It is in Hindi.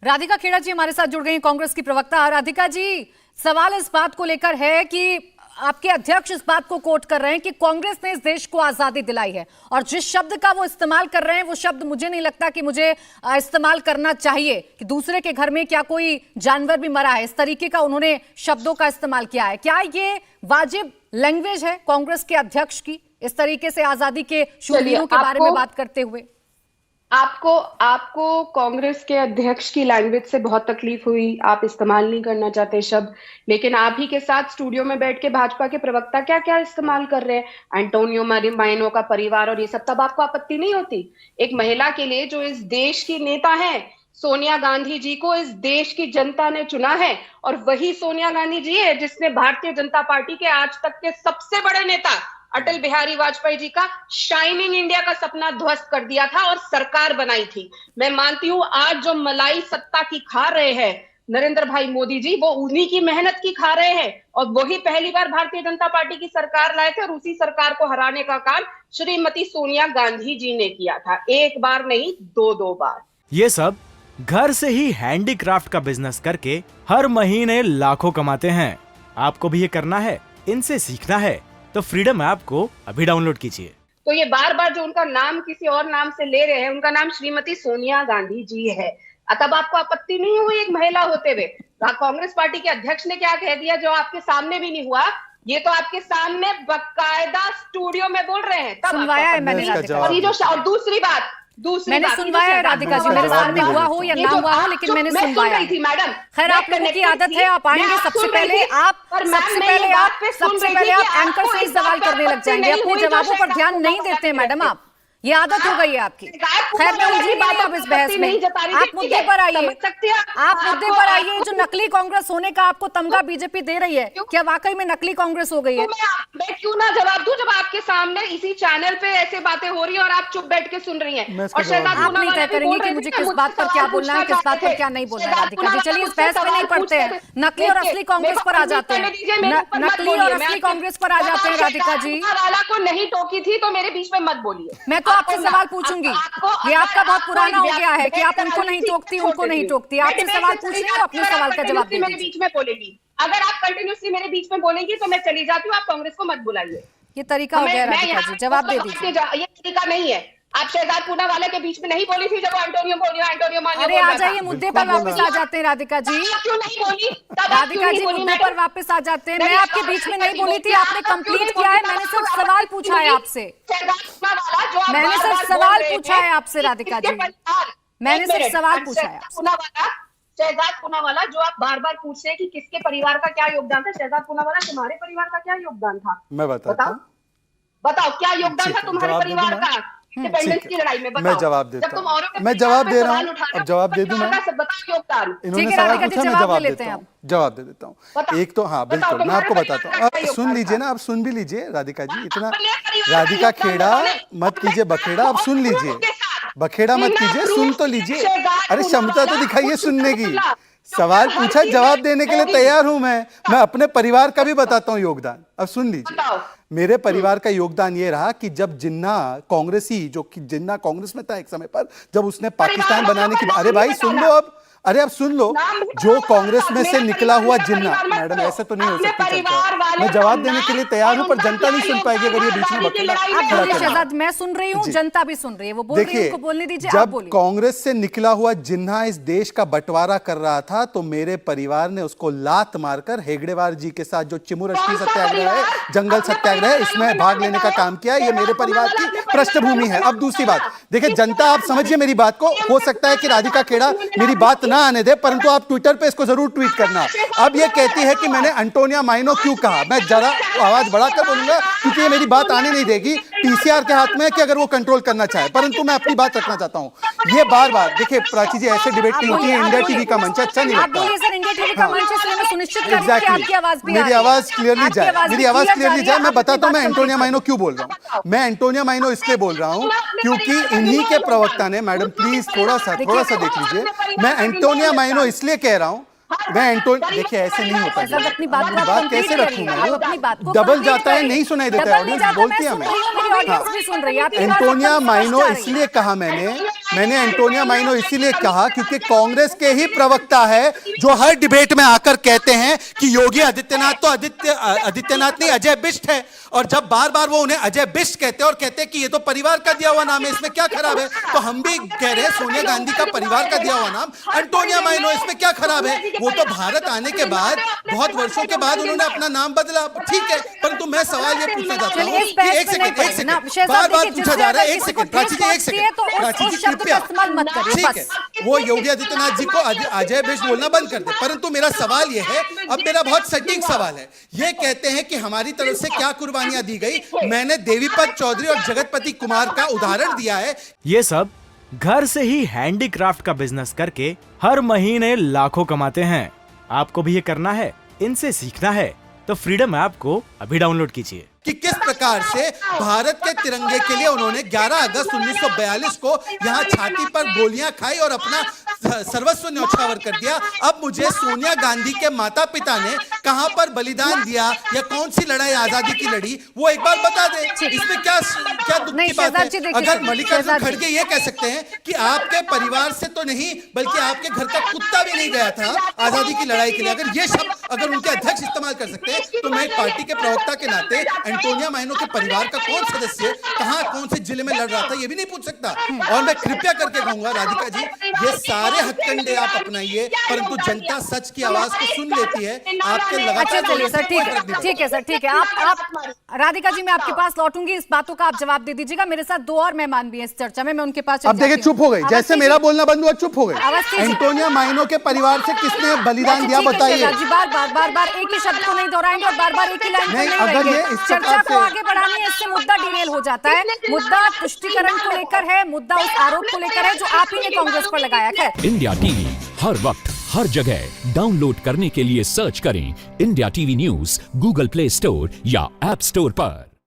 राधिका खेड़ा जी हमारे साथ जुड़ गई हैं, कांग्रेस की प्रवक्ता। राधिका जी, सवाल इस बात को लेकर है कि आपके अध्यक्ष इस बात को कोट कर रहे हैं कि कांग्रेस ने इस देश को आजादी दिलाई है, और जिस शब्द का वो इस्तेमाल कर रहे हैं वो शब्द मुझे नहीं लगता कि मुझे इस्तेमाल करना चाहिए, कि दूसरे के घर में क्या कोई जानवर भी मरा है, इस तरीके का उन्होंने शब्दों का इस्तेमाल किया है। क्या ये वाजिब लैंग्वेज है कांग्रेस के अध्यक्ष की, इस तरीके से आजादी के शूरवीरों के बारे में बात करते हुए? आपको कांग्रेस के अध्यक्ष की लैंग्वेज से बहुत तकलीफ हुई, आप इस्तेमाल नहीं करना चाहते शब्द, लेकिन आप ही के साथ स्टूडियो में बैठ के भाजपा के प्रवक्ता क्या क्या इस्तेमाल कर रहे हैं, एंटोनियो माइनो का परिवार और ये सब, तब आपको आपत्ति नहीं होती? एक महिला के लिए जो इस देश की नेता है, सोनिया गांधी जी को इस देश की जनता ने चुना है, और वही सोनिया गांधी जी है जिसने भारतीय जनता पार्टी के आज तक के सबसे बड़े नेता अटल बिहारी वाजपेयी जी का शाइनिंग इंडिया का सपना ध्वस्त कर दिया था और सरकार बनाई थी। मैं मानती हूं आज जो मलाई सत्ता की खा रहे हैं नरेंद्र भाई मोदी जी, वो उन्हीं की मेहनत की खा रहे हैं, और वही पहली बार भारतीय जनता पार्टी की सरकार लाए थे, और उसी सरकार को हराने का काम श्रीमती सोनिया गांधी जी ने किया था। एक बार नहीं, दो बार। ये सब घर से ही हैंडीक्राफ्ट का बिजनेस करके हर महीने लाखों कमाते हैं। आपको भी ये करना है, इनसे सीखना है तो फ्रीडम ऐप को अभी डाउनलोड कीजिए। तो ये बार बार जो उनका नाम किसी और नाम से ले रहे हैं, उनका नाम श्रीमती सोनिया गांधी जी है, तब आपको आपत्ति नहीं हुई एक महिला होते हुए? कांग्रेस पार्टी के अध्यक्ष ने क्या कह दिया जो आपके सामने भी नहीं हुआ, ये तो आपके सामने बकायदा स्टूडियो में बोल रहे हैं, तब सुनवाया है मैंने। और ये जो मैंने सुनवाया है राधिका जी, मेरे सामने हुआ हो या ना हुआ हो, लेकिन मैंने सुनवाया थी मैडम। खैर, आप लोगों की आदत है, आप आएंगे सबसे पहले आप एंकर से ही सवाल करने लग जाएंगे, अपने जवाबों पर ध्यान नहीं देते हैं मैडम आप, ये आदत हो गई है आपकी। खैर, मैं उलझी बात अब इस बहस में, आप मुद्दे पर आइए, आप मुद्दे पर आइए। जो नकली कांग्रेस होने का आपको तमगा बीजेपी दे रही है, क्या वाकई में नकली कांग्रेस हो गई है? मैं क्यों ना जवाब दूं जब आपके सामने इसी चैनल पे ऐसे बातें हो रही है और आप चुप बैठ के सुन रही हैं। और आप नहीं तय करेंगे कि मुझे किस बात पर क्या बोलना है, किस बात पर क्या नहीं बोलना है। राधिका जी, चलिए इस बहस में नहीं पड़ते हैं, नकली और असली कांग्रेस पर आ जाते हैं, नकली और असली कांग्रेस पर आ जाते हैं। राधिका जी, वाला को नहीं टोकी थी तो मेरे बीच में मत बोलिए। मैं तो आपसे सवाल पूछूंगी, ये आपका बहुत पुराना हो गया है कि आप उनको नहीं टोकती, उनको नहीं टोकती। आपसे सवाल पूछ रही हूँ, अपने सवाल का जवाब दीजिए। मेरे बीच में बोलेगी, अगर आप कंटिन्यूसली मेरे बीच में बोलेंगी तो मैं चली जाती हूँ, आप कांग्रेस को मत बुलाइए। ये तरीका हो गया राधिका जी, जवाब दे दीजिए। ये तरीका नहीं है। आप शहजाद पूनावाला के बीच में नहीं बोली थी जब एंटोनियो माइनो। अरे आ जाइए, मुद्दे पर वापस आ जाते हैं राधिका जी। क्यों नहीं बोली राधिका जी? मुद्दे पर वापस आ जाते हैं। मैं आपके बीच में नहीं बोली थी, आपने कंप्लीट किया है, मैंने सिर्फ सवाल पूछा है आपसे, मैंने सिर्फ सवाल पूछा है आपसे राधिका जी, मैंने सिर्फ सवाल पूछा है। शहजाद पूनावाला, जो आप बार बार पूछ रहे हैं कि किसके परिवार का क्या योगदान था, शहजाद पूनावाला तुम्हारे परिवार का क्या योगदान था? मैं बताओ क्या योगदान था तुम्हारे परिवार का इंडिपेंडेंस की लड़ाई में? मैं जवाब देता हूँ, मैं जवाब दे रहा हूँ, अब जवाब दे दूं मैं? इन्होंने सवाल पूछा, मैं जवाब देता हूँ, जवाब दे देता हूँ। एक तो हाँ बिल्कुल, मैं आपको बताता हूँ, आप सुन लीजिए ना, आप सुन भी लीजिए राधिका जी, इतना राधिका खेड़ा मत कीजिए बखेड़ा, आप सुन लीजिए, बखेड़ा मत कीजिए, सुन तो लीजिए, अरे क्षमता तो दिखाइए सुनने की। सवाल पूछा, जवाब देने के लिए तैयार हूं मैं अपने परिवार का भी बताता हूं योगदान। अब सुन लीजिए, मेरे परिवार का योगदान ये रहा कि जब जिन्ना कांग्रेसी, जो कि जिन्ना कांग्रेस में था एक समय पर, जब उसने पाकिस्तान बनाने की, अरे भाई सुन लो, अरे अब सुन लो, जो कांग्रेस में से निकला हुआ जिन्ना, मैडम ऐसे तो नहीं हो सकती चर्चा, मैं जवाब देने के लिए तैयार हूं, पर जनता नहीं सुन पाएगी अगर ये बीच में बखेड़ा खड़ा करें। मैं सुन रही हूं, जनता भी सुन रही है, वो बोल रही है, उनको बोलने दीजिए। जब कांग्रेस से निकला हुआ जिन्ना इस देश का बंटवारा कर रहा था, तो मेरे परिवार ने उसको लात मारकर हेगड़ेवार जी के साथ जो चिमुरष्टी सत्याग्रह है, जंगल सत्याग्रह है, इसमें भाग लेने का काम किया। ये मेरे परिवार की पृष्ठभूमि है। अब दूसरी बात देखिए, जनता आप समझिए मेरी बात को, हो सकता है कि राधिका खेड़ा मेरी बात ना आने दे, परंतु आप ट्विटर पे इसको जरूर ट्वीट करना। अब ये कहती है कि मैंने एंटोनियो माइनो क्यों कहा, मैं जरा आवाज बढ़ाकर बोलूंगा क्योंकि ये मेरी बात आने नहीं देगी। पीसीआर के हाथ में है कि अगर वो कंट्रोल करना चाहे, परंतु मैं अपनी बात रखना चाहता हूं। ये बार बार देखिए प्राची जी, ऐसे डिबेट नहीं होती है, इंडिया टीवी का मंच अच्छा नहीं लगता। एग्जैक्टली, मेरी आवाज क्लियरली जाए, मेरी आवाज क्लियरली जाए। मैं बताता हूं मैं एंटोनियो माइनो क्यों बोल रहा हूं। मैं एंटोनियो माइनो इसलिए बोल रहा हूं क्योंकि इन्हीं के प्रवक्ता ने, मैडम प्लीज थोड़ा सा देख लीजिए, मैं एंटोनियो माइनो इसलिए कह रहा हूं देखिए ऐसे नहीं होता है। फैसद अपनी बात को आप बात complete कैसे करिए, रखूं मैं? आप अपनी बात को डबल complete जाता है, करिए। नहीं सुनाई देता है, डबल ऑडियंस नहीं जाता, बोलती मैं है सुन हमें। रही हूं, मेरी ऑडियंस भी सुन रही है, आपकी बात एंटोनिया एकदम माइनो समझ जा रही है। इसलिए कहा मैंने एंटोनिया माइनो इसीलिए कहा क्योंकि कांग्रेस के ही प्रवक्ता है जो हर डिबेट में आकर कहते हैं कि योगी आदित्यनाथ तो आदित्यनाथ नहीं अजय बिष्ट है, और जब बार बार वो उन्हें अजय बिष्ट कहते हैं और कहते हैं कि ये तो परिवार का दिया हुआ नाम है, इसमें क्या खराब है, तो हम भी कह रहे हैं सोनिया गांधी का परिवार का दिया हुआ नाम एंटोनिया माइनो, इसमें क्या खराब है? वो तो भारत आने के बाद बहुत वर्षों के बाद उन्होंने अपना नाम बदला, ठीक है, परंतु मैं सवाल ये पूछना चाहता हूँ कि एक सेकंड बार बार पूछा जा रहा है, एक सेकंड प्राची जी, एक सेकंड प्राची जी कृपया, ठीक है, वो योगी आदित्यनाथ जी को अजय बिष्ट बोलना बंद कर दे, परंतु मेरा सवाल ये है, अब मेरा बहुत सटीक सवाल है, ये कहते हैं कि हमारी तरफ से क्या कुर्बानियां दी गई, मैंने देवीपत चौधरी और जगतपति कुमार का उदाहरण दिया है। ये सब घर से ही हैंडीक्राफ्ट का बिजनेस करके हर महीने लाखों कमाते हैं। आपको भी ये करना है, इनसे सीखना है तो फ्रीडम ऐप को अभी डाउनलोड कीजिए। कि किस प्रकार से भारत के तिरंगे के लिए उन्होंने 11 अगस्त 1942 को यहाँ छाती पर गोलियां खाई और अपना सर्वस्व न्यौछावर कर दिया। अब मुझे सोनिया गांधी के माता पिता ने कहां पर बलिदान दिया या कौन सी लड़ाई आजादी की लड़ी, वो एक बार बता दे, इसमें क्या दुख की बात है? अगर मल्लिकार्जुन खड़गे ये कह सकते हैं कि आपके परिवार से तो नहीं बल्कि आपके घर का कुत्ता भी नहीं गया था आजादी की लड़ाई के लिए, अगर ये शब्द अगर उनके अध्यक्ष इस्तेमाल कर सकते हैं, तो मैं एक पार्टी के प्रवक्ता के नाते एंटोनिया माइनो के परिवार का कौन सदस्य कहां कौन से जिले में लड़ रहा था ये भी नहीं पूछ सकता। और मैं कृपया करके कहूंगा राधिका जी, ये सारे हथकंडे आप अपनाइए, परंतु जनता सच की आवाज को सुन लेती है। आपके लगातार चलिए सर, ठीक है सर, ठीक है, आप राधिका जी मैं आपके पास लौटूंगी, इस बातों का आप जवाब दे दीजिएगा। मेरे साथ दो और मेहमान भी हैं इस चर्चा में, मैं उनके पास अब देखिए चुप हो गई, जैसे मेरा बोलना बंद हुआ चुप हो गई। एंटोनिया माइनो के परिवार से किसने बलिदान दिया बताइए। बार एक ही शब्द को नहीं दोहराएंगे और बार एक ही लाइन को नहीं रहेंगे। चर्चा को आगे बढ़ानी है, इससे मुद्दा डिरेल हो जाता है। मुद्दा तुष्टिकरण को लेकर है, मुद्दा उस आरोप को लेकर है जो आप ही ने कांग्रेस पर लगाया है। इंडिया टीवी हर वक्त हर जगह डाउनलोड करने के लिए सर्च करें India TV news Google play store या ऐप स्टोर पर।